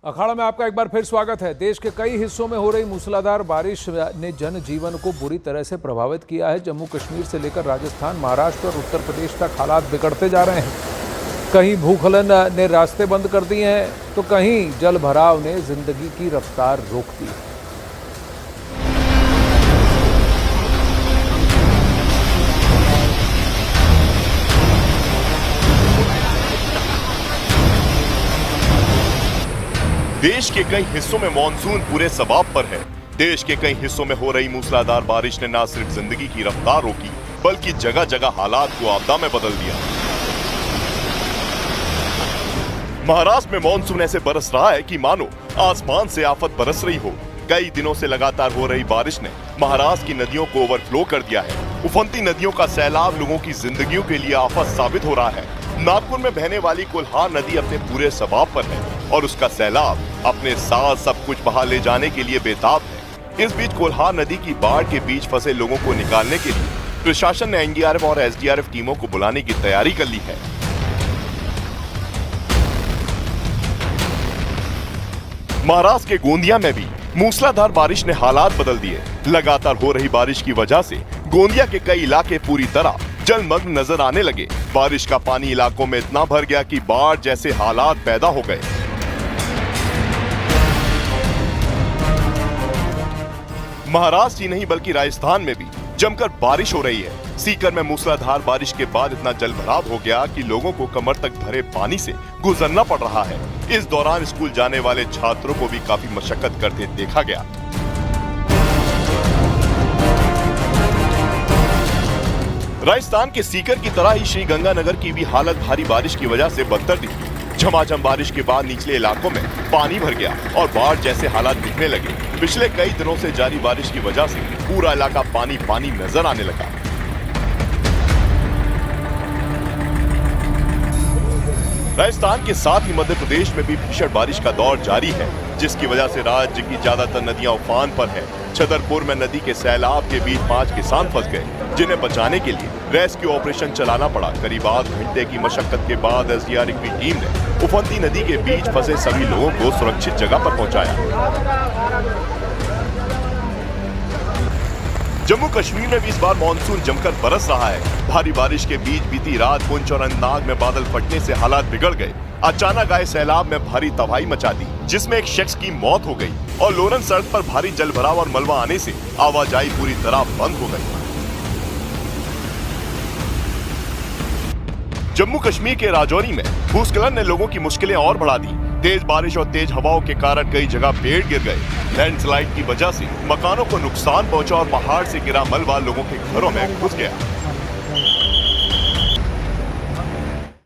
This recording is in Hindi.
अखाड़ा में आपका एक बार फिर स्वागत है। देश के कई हिस्सों में हो रही मूसलाधार बारिश ने जनजीवन को बुरी तरह से प्रभावित किया है। जम्मू कश्मीर से लेकर राजस्थान, महाराष्ट्र और उत्तर प्रदेश तक हालात बिगड़ते जा रहे हैं। कहीं भूस्खलन ने रास्ते बंद कर दिए हैं तो कहीं जल भराव ने जिंदगी की रफ्तार रोक दी। देश के कई हिस्सों में मॉनसून पूरे सबाब पर है। देश के कई हिस्सों में हो रही मूसलाधार बारिश ने न सिर्फ जिंदगी की रफ्तार रोकी, बल्कि जगह जगह हालात को आपदा में बदल दिया। महाराष्ट्र में मॉनसून ऐसे बरस रहा है कि मानो आसमान से आफत बरस रही हो। कई दिनों से लगातार हो रही बारिश ने महाराष्ट्र की नदियों को ओवरफ्लो कर दिया है। उफनती नदियों का सैलाब लोगों की जिंदगियों के लिए आफत साबित हो रहा है। नागपुर में बहने वाली कोल्हार नदी अपने पूरे सबाब पर है और उसका सैलाब अपने साथ सब कुछ बहा ले जाने के लिए बेताब है। इस बीच कोल्हार नदी की बाढ़ के बीच फंसे लोगों को निकालने के लिए प्रशासन ने एनडीआरएफ और एसडीआरएफ टीमों को बुलाने की तैयारी कर ली है। महाराष्ट्र के गोंदिया में भी मूसलाधार बारिश ने हालात बदल दिए। लगातार हो रही बारिश की वजह से गोंदिया के कई इलाके पूरी तरह जलमग्न नजर आने लगे। बारिश का पानी इलाकों में इतना भर गया कि बाढ़ जैसे हालात पैदा हो गए। महाराष्ट्र ही नहीं बल्कि राजस्थान में भी जमकर बारिश हो रही है। सीकर में मूसलाधार बारिश के बाद इतना जलभराव हो गया कि लोगों को कमर तक भरे पानी से गुजरना पड़ रहा है। इस दौरान स्कूल जाने वाले छात्रों को भी काफी मशक्कत करते देखा गया। राजस्थान के सीकर की तरह ही श्रीगंगानगर की भी हालत भारी बारिश की वजह से बदतर दिखी। झमाझम बारिश के बाद निचले इलाकों में पानी भर गया और बाढ़ जैसे हालात दिखने लगे। पिछले कई दिनों से जारी बारिश की वजह से पूरा इलाका पानी पानी नजर आने लगा। राजस्थान के साथ ही मध्य प्रदेश में भी भीषण बारिश का दौर जारी है, जिसकी वजह से राज्य की ज्यादातर नदियां उफान पर है। छतरपुर में नदी के सैलाब के बीच 5 किसान फंस गए, जिन्हें बचाने के लिए रेस्क्यू ऑपरेशन चलाना पड़ा। करीब आध घंटे की मशक्कत के बाद एसडीआरएफ की टीम ने उफनती नदी के बीच फंसे सभी लोगों को सुरक्षित जगह पर पहुंचाया। जम्मू कश्मीर में भी इस बार मानसून जमकर बरस रहा है। भारी बारिश के बीच बीती रात पुंछ और अनंतनाग में बादल फटने से हालात बिगड़ गए। अचानक आए सैलाब में भारी तबाही मचा दी, जिसमें एक शख्स की मौत हो गई और लोरन सड़क पर भारी जलभराव और मलबा आने से आवाजाही पूरी तरह बंद हो गई। जम्मू कश्मीर के राजौरी में भूस्खलन ने लोगों की मुश्किलें और बढ़ा दी। तेज बारिश और तेज हवाओं के कारण कई जगह पेड़ गिर गए। लैंडस्लाइड की वजह से मकानों को नुकसान पहुंचा और पहाड़ से गिरा मलबा लोगों के घरों में घुस गया।